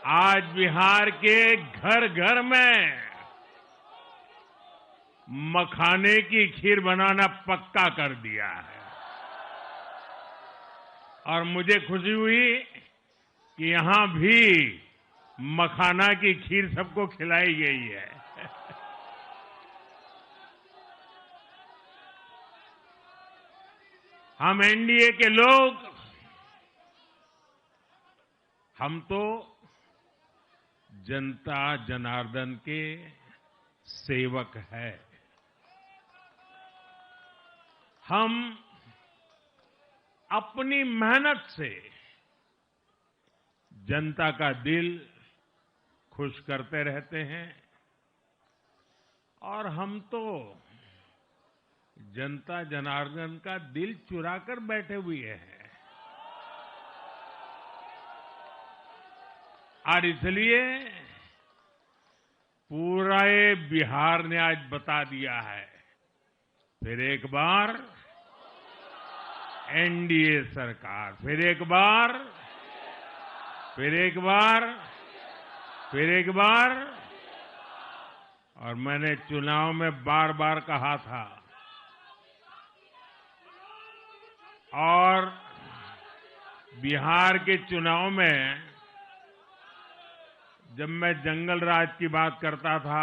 आज बिहार के घर घर में मखाने की खीर बनाना पक्का कर दिया है और मुझे खुशी हुई कि यहां भी मखाना की खीर सबको खिलाई गई है। हम एनडीए के लोग हम तो जनता जनार्दन के सेवक हैं। हम अपनी मेहनत से जनता का दिल खुश करते रहते हैं और हम तो जनता जनार्दन का दिल चुरा कर बैठे हुए हैं और इसलिए पूरा ये बिहार ने आज बता दिया है, फिर एक बार एनडीए सरकार, फिर एक बार, फिर एक बार, फिर एक बार। और मैंने चुनाव में बार बार कहा था और बिहार के चुनाव में जब मैं जंगल राज की बात करता था,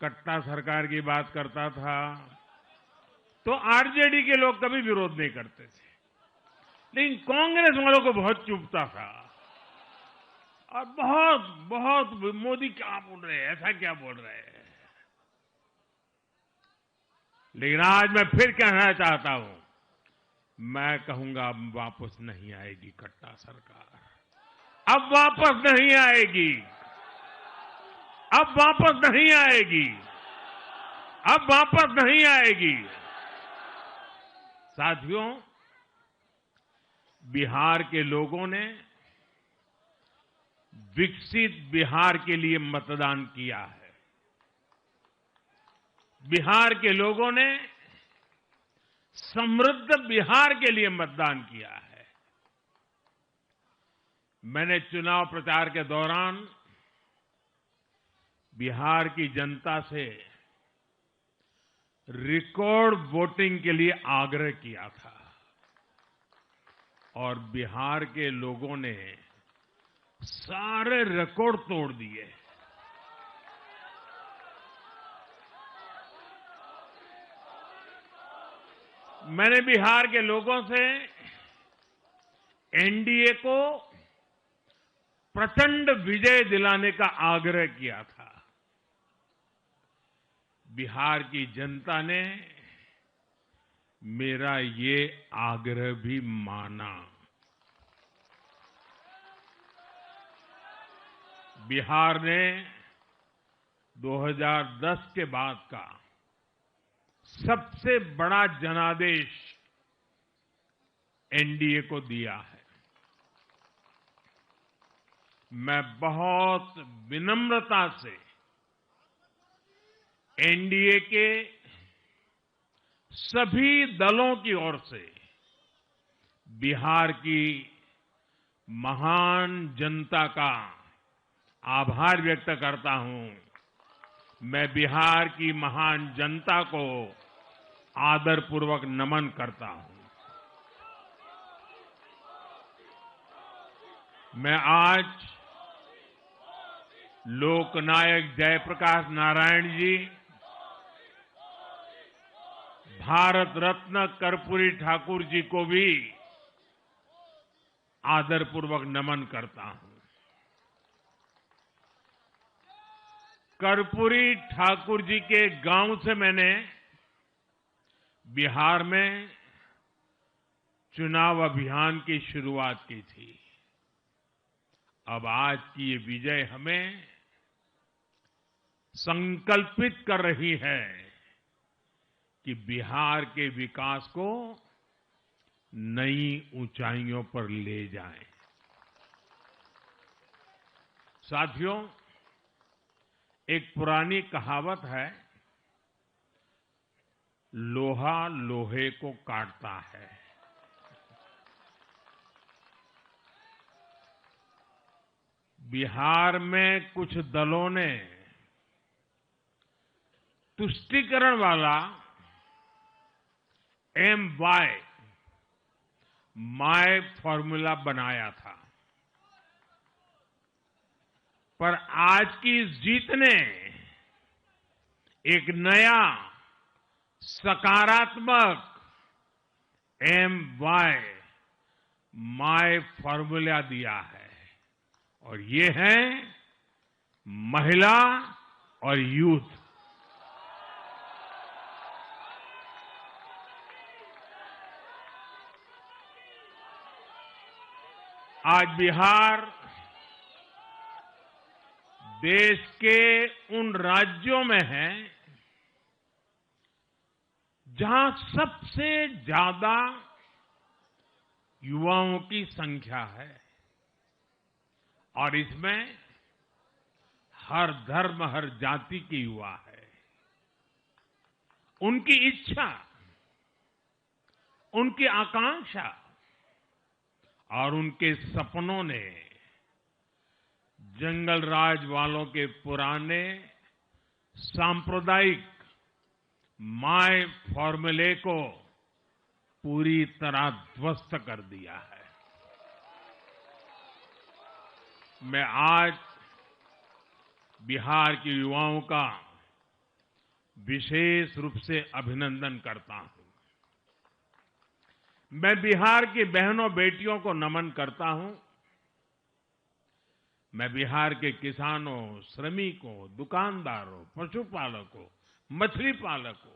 कट्टा सरकार की बात करता था, तो आरजेडी के लोग कभी विरोध नहीं करते थे, लेकिन कांग्रेस वालों को बहुत चुभता था और बहुत बहुत मोदी क्या बोल रहे हैं, ऐसा क्या बोल रहे हैं। लेकिन आज मैं फिर कहना चाहता हूं, मैं कहूंगा अब वापस नहीं आएगी कट्टा सरकार, अब वापस नहीं आएगी, अब वापस नहीं आएगी, अब वापस नहीं आएगी। साथियों, बिहार के लोगों ने विकसित बिहार के लिए मतदान किया है। बिहार के लोगों ने समृद्ध बिहार के लिए मतदान किया है। मैंने चुनाव प्रचार के दौरान बिहार की जनता से रिकॉर्ड वोटिंग के लिए आग्रह किया था और बिहार के लोगों ने सारे रिकॉर्ड तोड़ दिए। मैंने बिहार के लोगों से एनडीए को प्रचंड विजय दिलाने का आग्रह किया था। बिहार की जनता ने मेरा ये आग्रह भी माना। बिहार ने 2010 के बाद का सबसे बड़ा जनादेश एनडीए को दिया है। मैं बहुत विनम्रता से एनडीए के सभी दलों की ओर से बिहार की महान जनता का आभार व्यक्त करता हूं। मैं बिहार की महान जनता को आदरपूर्वक नमन करता हूं। मैं आज लोकनायक जयप्रकाश नारायण जी, भारत रत्न कर्पूरी ठाकुर जी को भी आदरपूर्वक नमन करता हूं। कर्पूरी ठाकुर जी के गांव से मैंने बिहार में चुनाव अभियान की शुरुआत की थी। अब आज की ये विजय हमें संकल्पित कर रही है कि बिहार के विकास को नई ऊंचाइयों पर ले जाएं। साथियों, एक पुरानी कहावत है, लोहा लोहे को काटता है। बिहार में कुछ दलों ने तुष्टीकरण वाला MY माय फॉर्मूला बनाया था, पर आज की इस जीत ने एक नया सकारात्मक MY माय फॉर्मूला दिया है और ये है महिला और यूथ। आज बिहार देश के उन राज्यों में है जहां सबसे ज्यादा युवाओं की संख्या है और इसमें हर धर्म, हर जाति के युवा है। उनकी इच्छा, उनकी आकांक्षा और उनके सपनों ने जंगल राज वालों के पुराने सांप्रदायिक माय फॉर्मूले को पूरी तरह ध्वस्त कर दिया है। मैं आज बिहार के युवाओं का विशेष रूप से अभिनंदन करता हूं। मैं बिहार की बहनों बेटियों को नमन करता हूं। मैं बिहार के किसानों, श्रमिकों, दुकानदारों, पशुपालकों, मछली पालकों,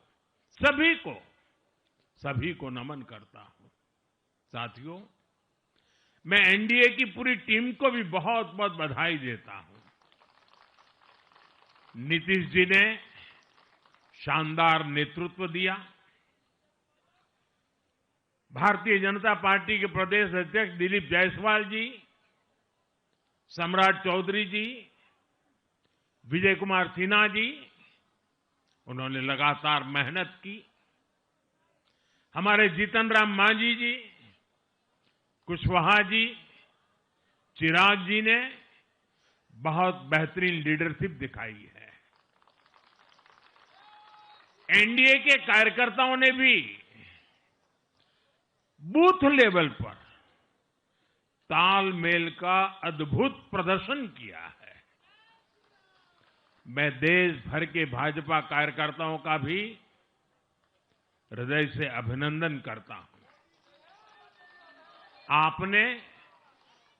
सभी को नमन करता हूं। साथियों, मैं एनडीए की पूरी टीम को भी बहुत बहुत बधाई देता हूं। नीतीश जी ने शानदार नेतृत्व दिया। भारतीय जनता पार्टी के प्रदेश अध्यक्ष दिलीप जायसवाल जी, सम्राट चौधरी जी, विजय कुमार सिन्हा जी, उन्होंने लगातार मेहनत की। हमारे जीतन राम मांझी जी, कुशवाहा जी, चिराग जी ने बहुत बेहतरीन लीडरशिप दिखाई है। एनडीए के कार्यकर्ताओं ने भी बूथ लेवल पर तालमेल का अद्भुत प्रदर्शन किया है। मैं देश भर के भाजपा कार्यकर्ताओं का भी हृदय से अभिनंदन करता हूं। आपने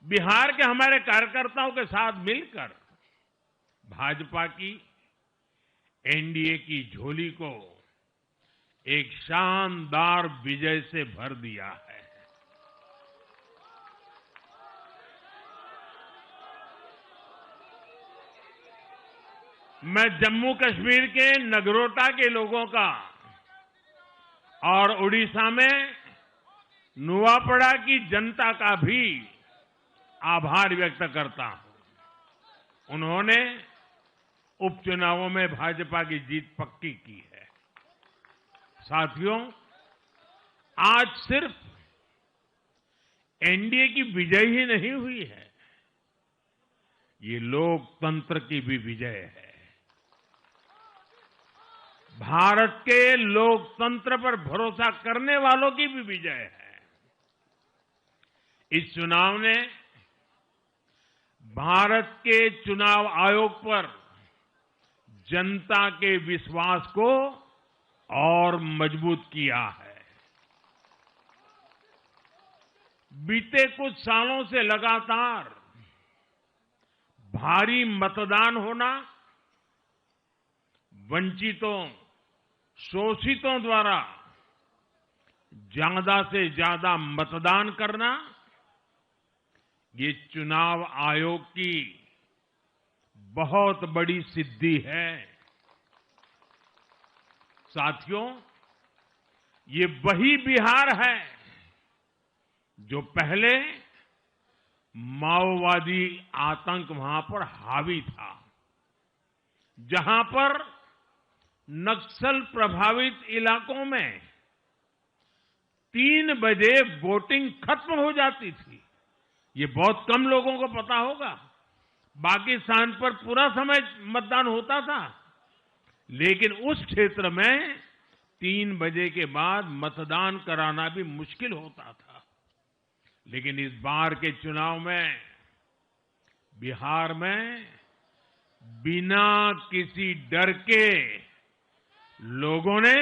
बिहार के हमारे कार्यकर्ताओं के साथ मिलकर भाजपा की एनडीए की झोली को एक शानदार विजय से भर दिया है। मैं जम्मू कश्मीर के नगरोटा के लोगों का और उड़ीसा में नुआपड़ा की जनता का भी आभार व्यक्त करता हूं। उन्होंने उपचुनावों में भाजपा की जीत पक्की की है। साथियों, आज सिर्फ एनडीए की विजय ही नहीं हुई है, ये लोकतंत्र की भी विजय है। भारत के लोकतंत्र पर भरोसा करने वालों की भी विजय है। इस चुनाव ने भारत के चुनाव आयोग पर जनता के विश्वास को और मजबूत किया है। बीते कुछ सालों से लगातार भारी मतदान होना, वंचितों, शोषितों द्वारा ज्यादा से ज्यादा मतदान करना, ये चुनाव आयोग की बहुत बड़ी सिद्धि है। साथियों, ये वही बिहार है जो पहले माओवादी आतंक वहां पर हावी था, जहां पर नक्सल प्रभावित इलाकों में 3 बजे वोटिंग खत्म हो जाती थी। ये बहुत कम लोगों को पता होगा। बाकी स्थान पर पूरा समय मतदान होता था, लेकिन उस क्षेत्र में 3 बजे के बाद मतदान कराना भी मुश्किल होता था। लेकिन इस बार के चुनाव में बिहार में बिना किसी डर के लोगों ने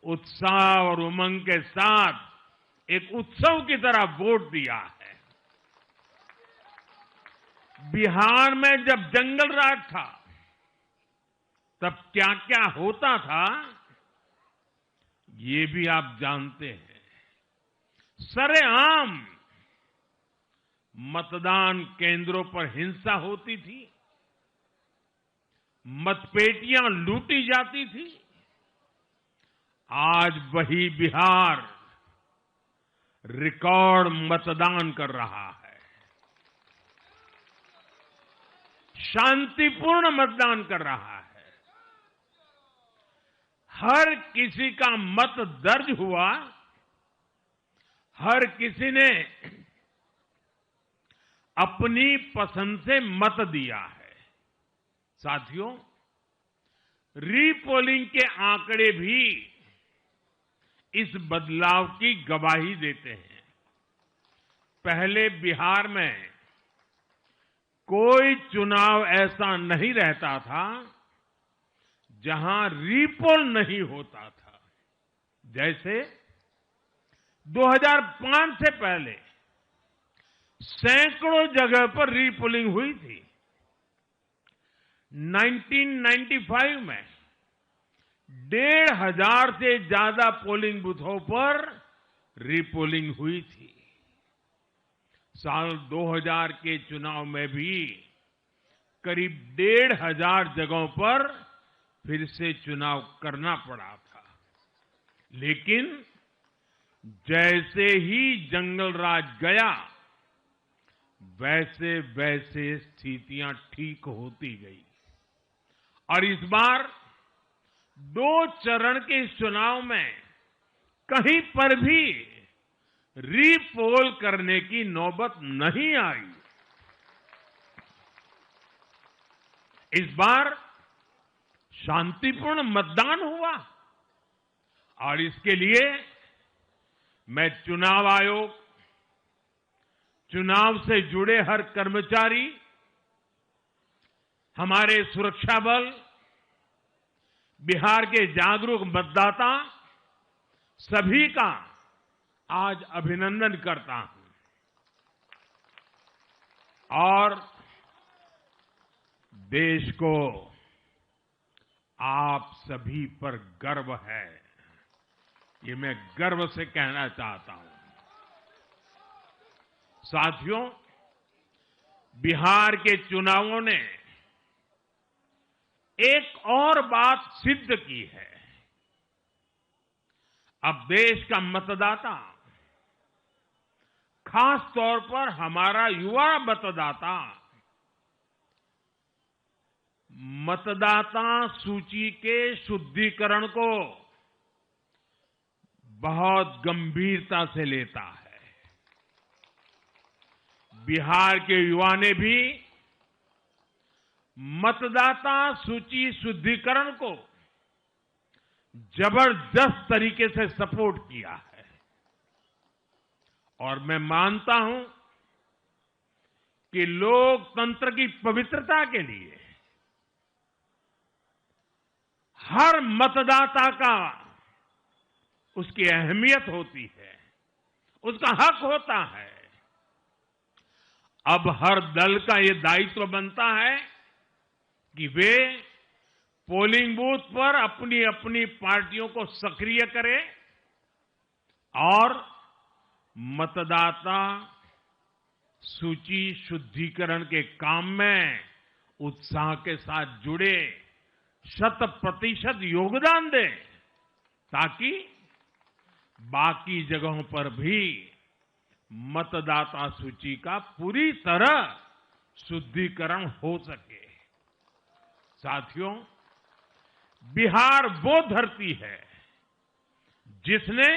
उत्साह और उमंग के साथ एक उत्सव की तरह वोट दिया है। बिहार में जब जंगल राज था तब क्या क्या होता था ये भी आप जानते हैं। सरेआम मतदान केंद्रों पर हिंसा होती थी, मतपेटियां लूटी जाती थी। आज वही बिहार रिकॉर्ड मतदान कर रहा है, शांतिपूर्ण मतदान कर रहा है। हर किसी का मत दर्ज हुआ, हर किसी ने अपनी पसंद से मत दिया है। साथियों, रीपोलिंग के आंकड़े भी इस बदलाव की गवाही देते हैं। पहले बिहार में कोई चुनाव ऐसा नहीं रहता था जहां रीपोल नहीं होता था। जैसे 2005 से पहले सैकड़ों जगह पर रीपोलिंग हुई थी। 1995 में 1,500 से ज्यादा पोलिंग बूथों पर रीपोलिंग हुई थी। साल 2000 के चुनाव में भी करीब 1,500 जगहों पर फिर से चुनाव करना पड़ा था। लेकिन जैसे ही जंगल राज गया, वैसे वैसे स्थितियां ठीक होती गई और इस बार 2 चरण के इस चुनाव में कहीं पर भी रीपोल करने की नौबत नहीं आई। इस बार शांतिपूर्ण मतदान हुआ और इसके लिए मैं चुनाव आयोग, चुनाव से जुड़े हर कर्मचारी, हमारे सुरक्षा बल, बिहार के जागरूक मतदाता सभी का आज अभिनंदन करता हूं और देश को आप सभी पर गर्व है, ये मैं गर्व से कहना चाहता हूं। साथियों, बिहार के चुनावों ने एक और बात सिद्ध की है। अब देश का मतदाता, खास तौर पर हमारा युवा मतदाता, मतदाता सूची के शुद्धिकरण को बहुत गंभीरता से लेता है। बिहार के युवा ने भी मतदाता सूची शुद्धिकरण को जबरदस्त तरीके से सपोर्ट किया है और मैं मानता हूं कि लोकतंत्र की पवित्रता के लिए हर मतदाता का उसकी अहमियत होती है, उसका हक होता है। अब हर दल का ये दायित्व बनता है कि वे पोलिंग बूथ पर अपनी अपनी पार्टियों को सक्रिय करें और मतदाता सूची शुद्धिकरण के काम में उत्साह के साथ जुड़े, 100% योगदान दें ताकि बाकी जगहों पर भी मतदाता सूची का पूरी तरह शुद्धिकरण हो सके। साथियों, बिहार वो धरती है जिसने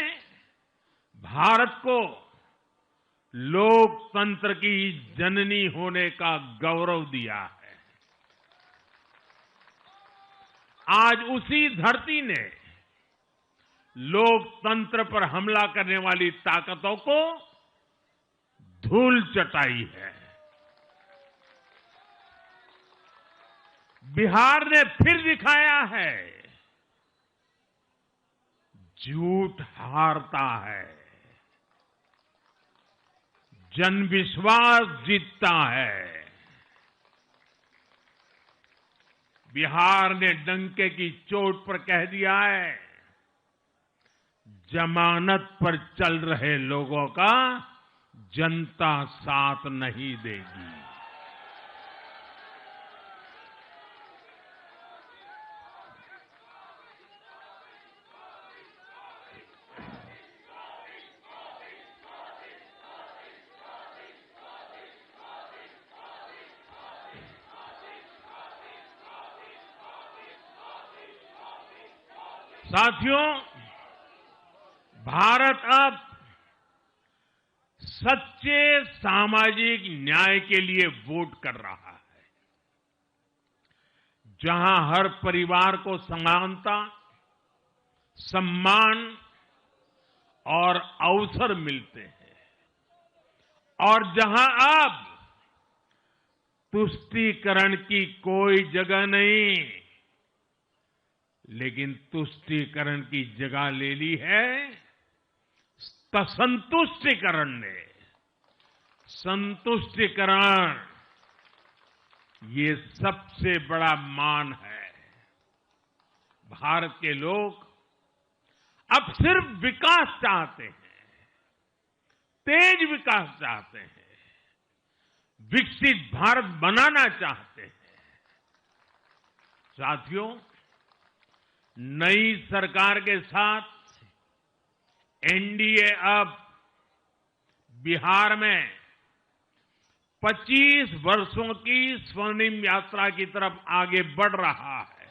भारत को लोकतंत्र की जननी होने का गौरव दिया है। आज उसी धरती ने लोकतंत्र पर हमला करने वाली ताकतों को धूल चटाई है। बिहार ने फिर दिखाया है, झूठ हारता है, जनविश्वास जीतता है। बिहार ने डंके की चोट पर कह दिया है, जमानत पर चल रहे लोगों का जनता साथ नहीं देगी। साथियों, भारत अब सच्चे सामाजिक न्याय के लिए वोट कर रहा है, जहां हर परिवार को समानता, सम्मान और अवसर मिलते हैं, और जहां अब तुष्टीकरण की कोई जगह नहीं, लेकिन तुष्टीकरण की जगह ले ली है संतुष्टीकरण ने। संतुष्टीकरण ये सबसे बड़ा मान है। भारत के लोग अब सिर्फ विकास चाहते हैं, तेज विकास चाहते हैं, विकसित भारत बनाना चाहते हैं। साथियों, नई सरकार के साथ एनडीए अब बिहार में 25 वर्षों की स्वर्णिम यात्रा की तरफ आगे बढ़ रहा है।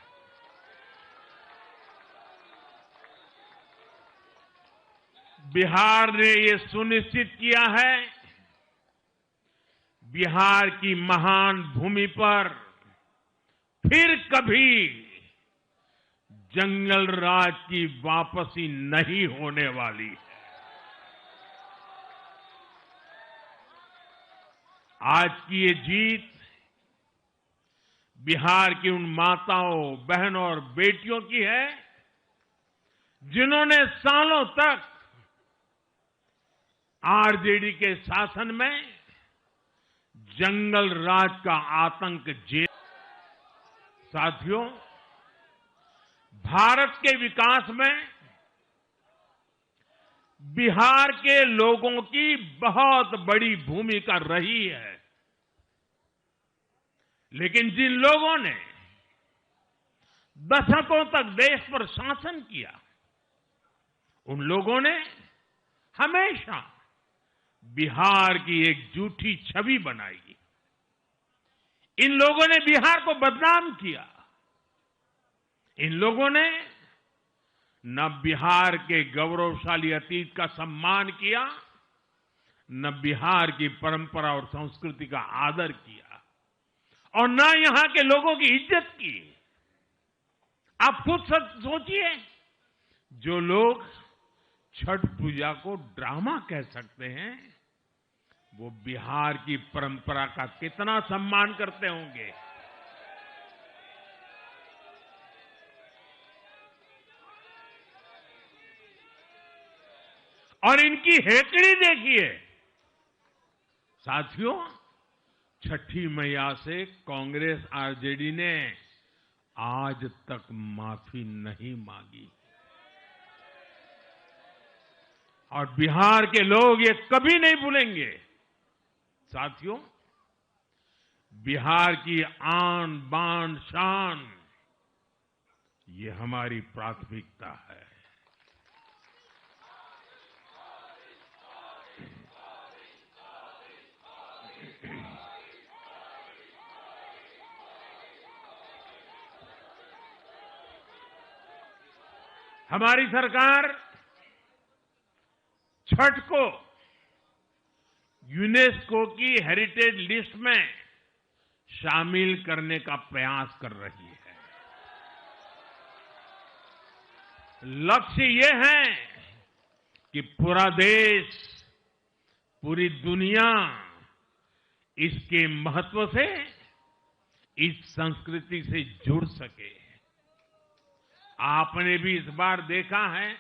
बिहार ने ये सुनिश्चित किया है, बिहार की महान भूमि पर फिर कभी जंगल राज की वापसी नहीं होने वाली है। आज की ये जीत बिहार की उन माताओं, बहनों और बेटियों की है, जिन्होंने सालों तक आरजेडी के शासन में जंगल राज का आतंक झेला। साथियों, भारत के विकास में बिहार के लोगों की बहुत बड़ी भूमिका रही है, लेकिन जिन लोगों ने दशकों तक देश पर शासन किया, उन लोगों ने हमेशा बिहार की एक झूठी छवि बनाई। इन लोगों ने बिहार को बदनाम किया। इन लोगों ने न बिहार के गौरवशाली अतीत का सम्मान किया, न बिहार की परंपरा और संस्कृति का आदर किया, और न यहां के लोगों की इज्जत की। आप खुद सोचिए, जो लोग छठ पूजा को ड्रामा कह सकते हैं, वो बिहार की परंपरा का कितना सम्मान करते होंगे। और इनकी हेकड़ी देखिए। साथियों, छठी मैया से कांग्रेस आरजेडी ने आज तक माफी नहीं मांगी, और बिहार के लोग ये कभी नहीं भूलेंगे। साथियों, बिहार की आन बान शान, ये हमारी प्राथमिकता है। हमारी सरकार छठ को यूनेस्को की हेरिटेज लिस्ट में शामिल करने का प्रयास कर रही है। लक्ष्य ये है कि पूरा देश, पूरी दुनिया इसके महत्व से, इस संस्कृति से जुड़ सके। आपने भी इस बार देखा है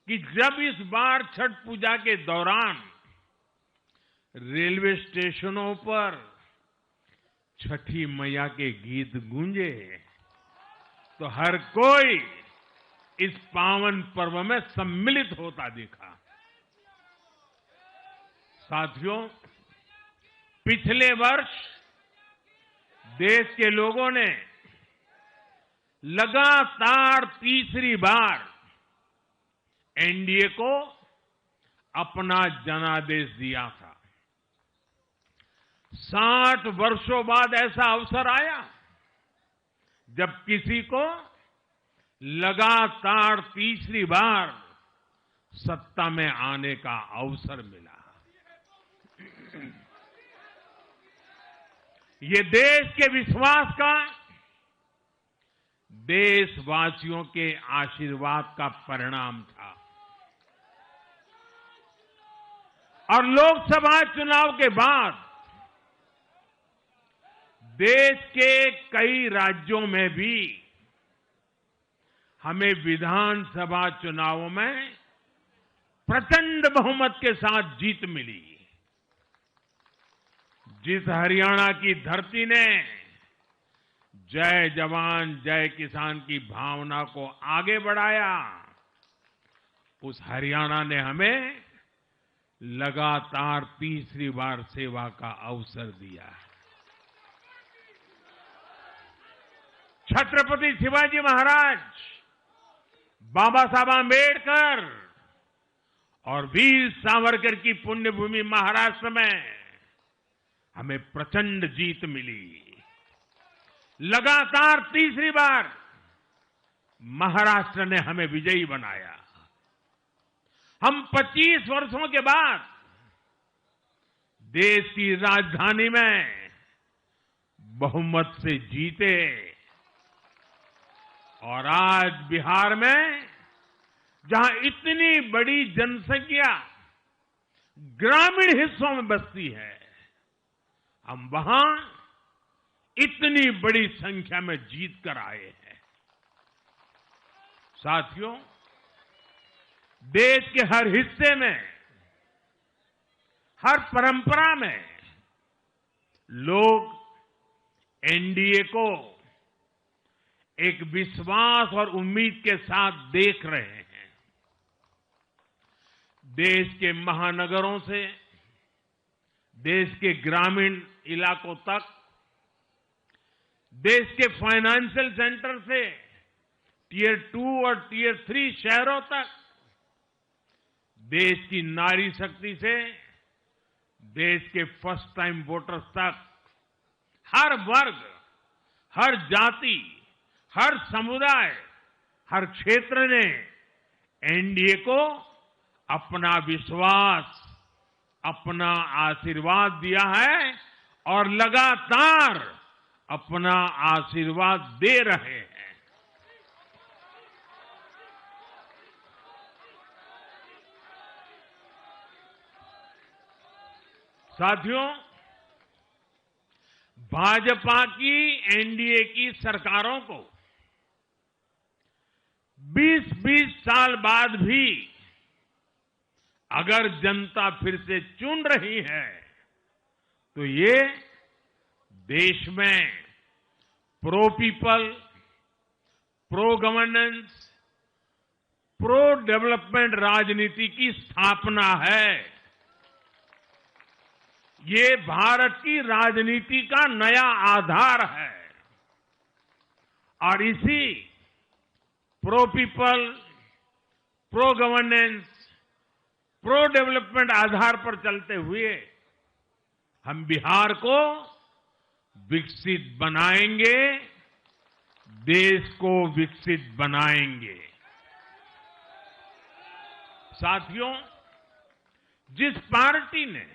कि जब इस बार छठ पूजा के दौरान रेलवे स्टेशनों पर छठी मैया के गीत गूंजे तो हर कोई इस पावन पर्व में सम्मिलित होता दिखा। साथियों, पिछले वर्ष देश के लोगों ने लगातार तीसरी बार एनडीए को अपना जनादेश दिया था। 60 वर्षों बाद ऐसा अवसर आया जब किसी को लगातार तीसरी बार सत्ता में आने का अवसर मिला। ये देश के विश्वास का, देशवासियों के आशीर्वाद का परिणाम था। और लोकसभा चुनाव के बाद देश के कई राज्यों में भी हमें विधानसभा चुनावों में प्रचंड बहुमत के साथ जीत मिली। जिस हरियाणा की धरती ने जय जवान जय किसान की भावना को आगे बढ़ाया, उस हरियाणा ने हमें लगातार तीसरी बार सेवा का अवसर दिया है। छत्रपति शिवाजी महाराज, बाबा साहब आंबेडकर और वीर सावरकर की पुण्यभूमि महाराष्ट्र में हमें प्रचंड जीत मिली। लगातार तीसरी बार महाराष्ट्र ने हमें विजयी बनाया। हम 25 वर्षों के बाद देश की राजधानी में बहुमत से जीते और आज बिहार में जहां इतनी बड़ी जनसंख्या ग्रामीण हिस्सों में बसती है, हम वहां इतनी बड़ी संख्या में जीत कर आए हैं। साथियों, देश के हर हिस्से में, हर परंपरा में लोग एनडीए को एक विश्वास और उम्मीद के साथ देख रहे हैं। देश के महानगरों से देश के ग्रामीण इलाकों तक, देश के फाइनेंशियल सेंटर से टियर 2 और टियर 3 शहरों तक, देश की नारी शक्ति से देश के फर्स्ट टाइम वोटर्स तक, हर वर्ग, हर जाति, हर समुदाय, हर क्षेत्र ने एनडीए को अपना विश्वास, अपना आशीर्वाद दिया है और लगातार अपना आशीर्वाद दे रहे हैं। साथियों, भाजपा की एनडीए की सरकारों को 20-20 साल बाद भी अगर जनता फिर से चुन रही है तो ये देश में pro people, pro governance, pro development राजनीति की स्थापना है। ये भारत की राजनीति का नया आधार है और इसी pro people, pro governance, pro development आधार पर चलते हुए हम बिहार को विकसित बनाएंगे, देश को विकसित बनाएंगे। साथियों, जिस पार्टी ने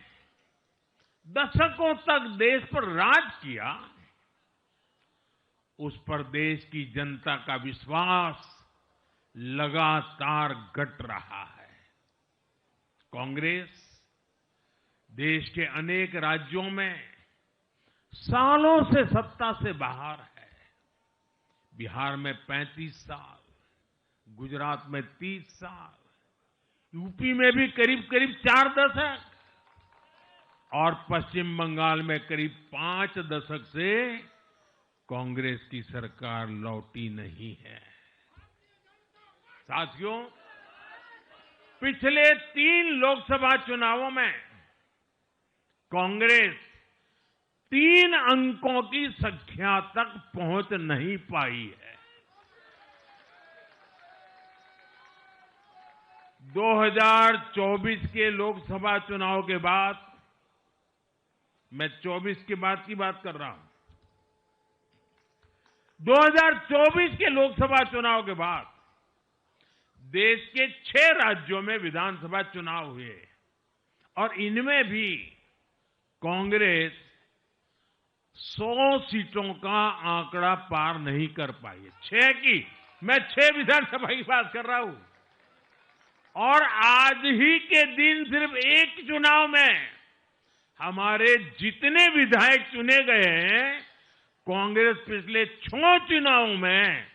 दशकों तक देश पर राज किया, उस पर देश की जनता का विश्वास लगातार घट रहा है। कांग्रेस देश के अनेक राज्यों में सालों से सत्ता से बाहर है। बिहार में 35 साल, गुजरात में 30 साल, यूपी में भी करीब करीब 4 दशक और पश्चिम बंगाल में करीब 5 दशक से कांग्रेस की सरकार लौटी नहीं है। साथियों, पिछले 3 लोकसभा चुनावों में कांग्रेस 3 अंकों की संख्या तक पहुंच नहीं पाई है। 2024 के लोकसभा चुनाव के बाद, मैं 24 के बाद की बात कर रहा हूं, 2024 के लोकसभा चुनाव के बाद देश के 6 राज्यों में विधानसभा चुनाव हुए और इनमें भी कांग्रेस 100 सीटों का आंकड़ा पार नहीं कर पाई है। 6 की, मैं 6 विधानसभा की बात कर रहा हूं। और आज ही के दिन सिर्फ एक चुनाव में हमारे जितने विधायक चुने गए हैं, कांग्रेस पिछले 6 चुनावों में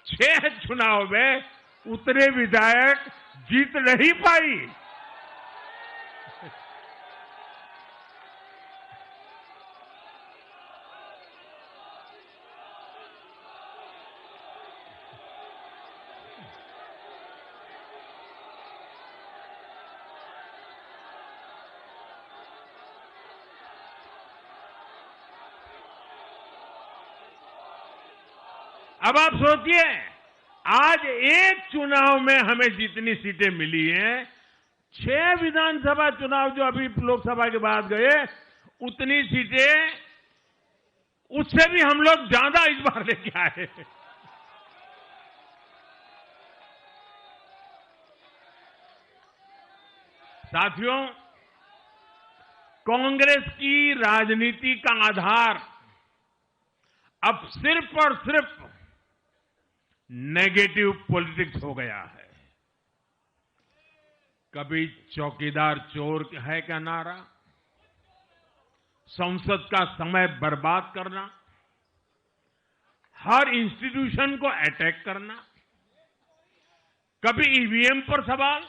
6 चुनाव में उतने विधायक जीत नहीं पाई। अब आप सोचिए, आज एक चुनाव में हमें जितनी सीटें मिली हैं, 6 विधानसभा चुनाव जो अभी लोकसभा के बाद गए, उतनी सीटें, उससे भी हम लोग ज्यादा इस बार लेके आए। साथियों, कांग्रेस की राजनीति का आधार अब सिर्फ और सिर्फ नेगेटिव पॉलिटिक्स हो गया है। कभी चौकीदार चोर है का नारा, संसद का समय बर्बाद करना, हर इंस्टीट्यूशन को अटैक करना, कभी ईवीएम पर सवाल,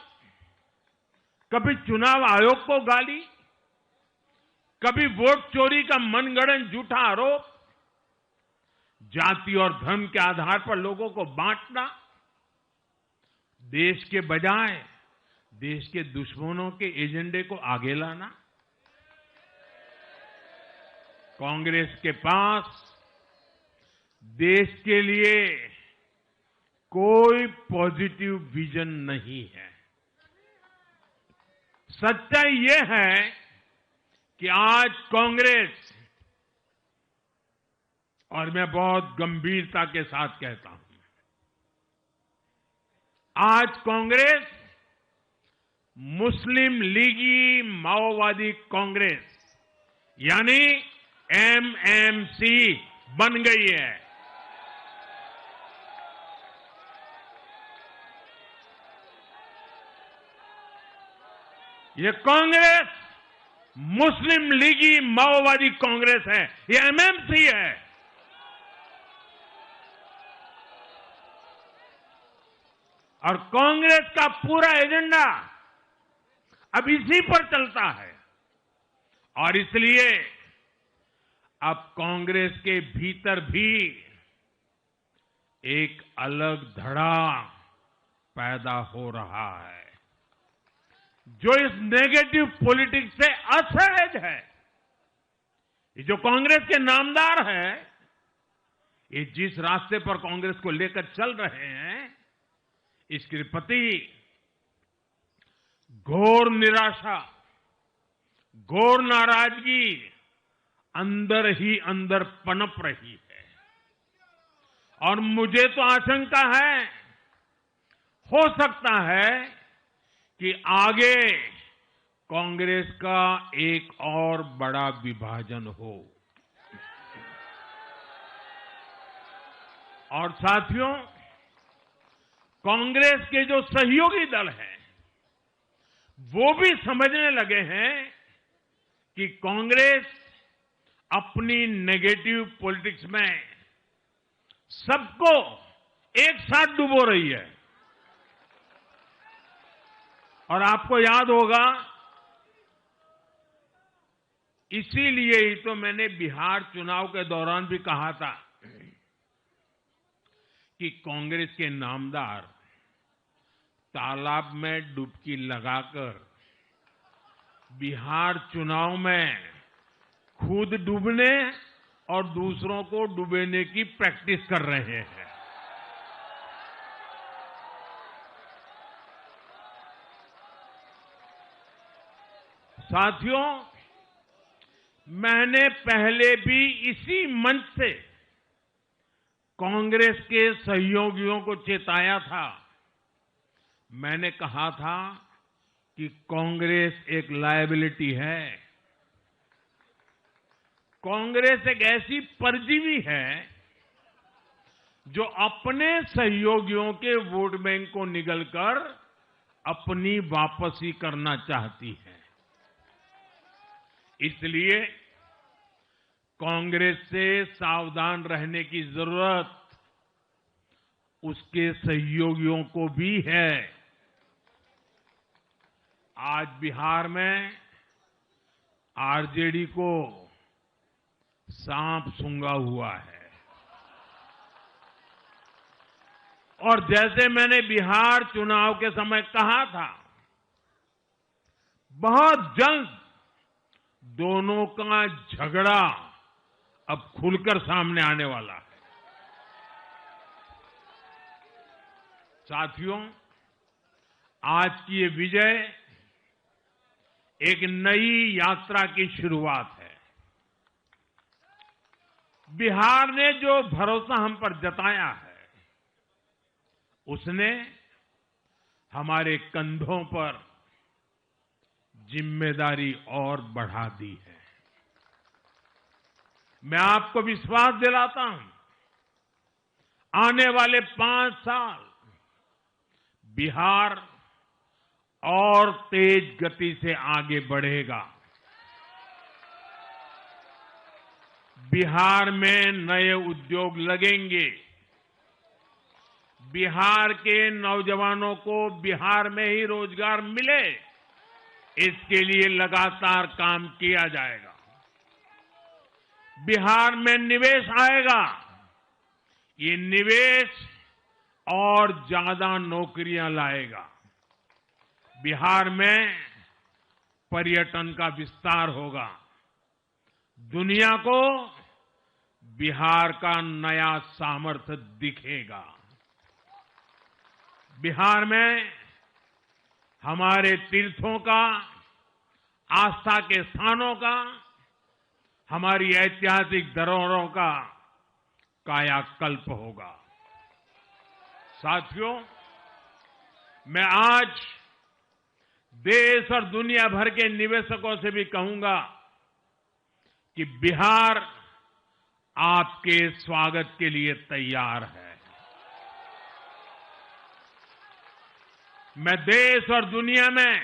कभी चुनाव आयोग को गाली, कभी वोट चोरी का मनगढ़ंत झूठा आरोप, जाति और धर्म के आधार पर लोगों को बांटना, देश के बजाय देश के दुश्मनों के एजेंडे को आगे लाना। कांग्रेस के पास देश के लिए कोई पॉजिटिव विजन नहीं है। सच्चाई यह है कि आज कांग्रेस, और मैं बहुत गंभीरता के साथ कहता हूं, आज कांग्रेस मुस्लिम लीगी माओवादी कांग्रेस यानी एमएमसी बन गई है। ये कांग्रेस मुस्लिम लीगी माओवादी कांग्रेस है, ये एमएमसी है। और कांग्रेस का पूरा एजेंडा अब इसी पर चलता है और इसलिए अब कांग्रेस के भीतर भी एक अलग धड़ा पैदा हो रहा है जो इस नेगेटिव पॉलिटिक्स से असहज है। ये जो कांग्रेस के नामदार हैं, ये जिस रास्ते पर कांग्रेस को लेकर चल रहे हैं, इसके प्रति घोर निराशा, घोर नाराजगी अंदर ही अंदर पनप रही है। और मुझे तो आशंका है, हो सकता है कि आगे कांग्रेस का एक और बड़ा विभाजन हो। और साथियों, कांग्रेस के जो सहयोगी दल हैं, वो भी समझने लगे हैं कि कांग्रेस अपनी नेगेटिव पॉलिटिक्स में सबको एक साथ डुबो रही है। और आपको याद होगा, इसीलिए ही तो मैंने बिहार चुनाव के दौरान भी कहा था कि कांग्रेस के नामदार तालाब में डुबकी लगाकर बिहार चुनाव में खुद डूबने और दूसरों को डुबोने की प्रैक्टिस कर रहे हैं। साथियों, मैंने पहले भी इसी मंच से कांग्रेस के सहयोगियों को चेताया था। मैंने कहा था कि कांग्रेस एक लायबिलिटी है। कांग्रेस एक ऐसी परजीवी है जो अपने सहयोगियों के वोट बैंक को निगलकर अपनी वापसी करना चाहती है। इसलिए कांग्रेस से सावधान रहने की जरूरत उसके सहयोगियों को भी है। आज बिहार में आरजेडी को सांप सूंघा हुआ है। और जैसे मैंने बिहार चुनाव के समय कहा था, बहुत जल्द दोनों का झगड़ा अब खुलकर सामने आने वाला है। साथियों, आज की ये विजय एक नई यात्रा की शुरुआत है। बिहार ने जो भरोसा हम पर जताया है, उसने हमारे कंधों पर जिम्मेदारी और बढ़ा दी है। मैं आपको विश्वास दिलाता हूं, आने वाले 5 साल बिहार और तेज गति से आगे बढ़ेगा। बिहार में नए उद्योग लगेंगे। बिहार के नौजवानों को बिहार में ही रोजगार मिले, इसके लिए लगातार काम किया जाएगा। बिहार में निवेश आएगा। ये निवेश और ज्यादा नौकरियां लाएगा। बिहार में पर्यटन का विस्तार होगा। दुनिया को बिहार का नया सामर्थ्य दिखेगा। बिहार में हमारे तीर्थों का, आस्था के स्थानों का, हमारी ऐतिहासिक धरोहरों का कायाकल्प होगा। साथियों, मैं आज देश और दुनिया भर के निवेशकों से भी कहूंगा कि बिहार आपके स्वागत के लिए तैयार है। मैं देश और दुनिया में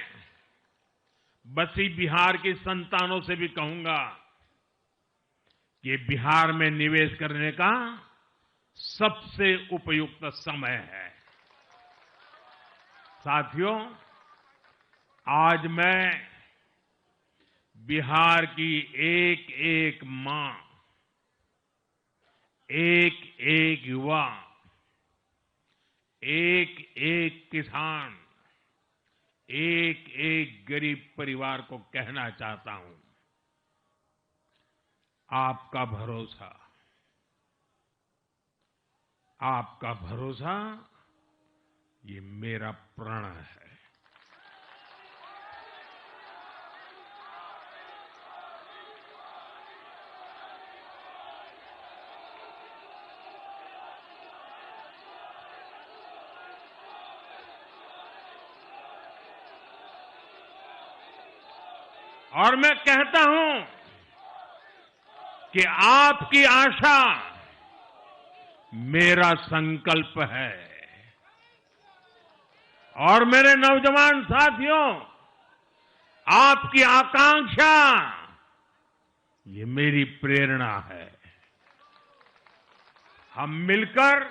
बसी बिहार की संतानों से भी कहूंगा कि बिहार में निवेश करने का सबसे उपयुक्त समय है। साथियों, आज मैं बिहार की एक एक मां, एक एक युवा, एक एक किसान, एक एक गरीब परिवार को कहना चाहता हूं, आपका भरोसा, आपका भरोसा ये मेरा प्रण है। और मैं कहता हूं कि आपकी आशा मेरा संकल्प है। और मेरे नौजवान साथियों, आपकी आकांक्षा ये मेरी प्रेरणा है। हम मिलकर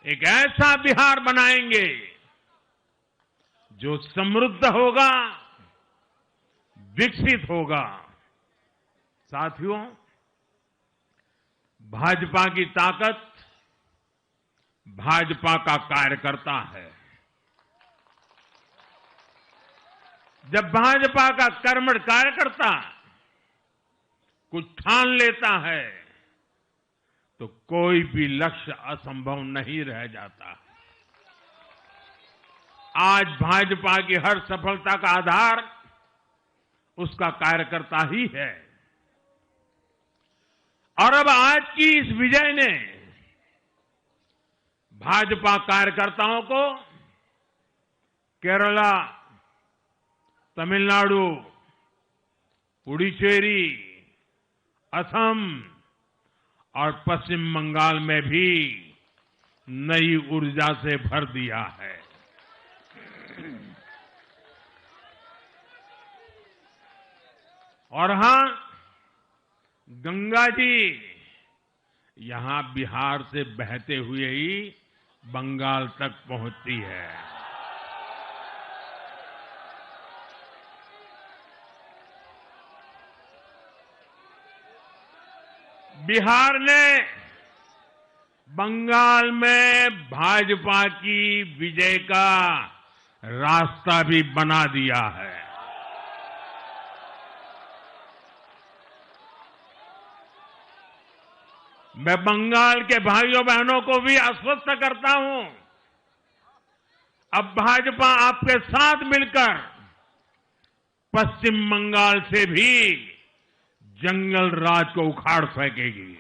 एक ऐसा बिहार बनाएंगे जो समृद्ध होगा, विकसित होगा। साथियों, भाजपा की ताकत भाजपा का कार्यकर्ता है। जब भाजपा का कर्मठ कार्यकर्ता कुछ ठान लेता है तो कोई भी लक्ष्य असंभव नहीं रह जाता। आज भाजपा की हर सफलता का आधार उसका कार्यकर्ता ही है। और अब आज की इस विजय ने भाजपा कार्यकर्ताओं को केरला, तमिलनाडु, पुडुचेरी, असम और पश्चिम बंगाल में भी नई ऊर्जा से भर दिया है। और हां, गंगा जी यहां बिहार से बहते हुए ही बंगाल तक पहुंचती है। बिहार ने बंगाल में भाजपा की विजय का रास्ता भी बना दिया है। मैं बंगाल के भाइयों बहनों को भी आश्वस्त करता हूं, अब भाजपा आपके साथ मिलकर पश्चिम बंगाल से भी जंगल राज को उखाड़ फेंकेगी।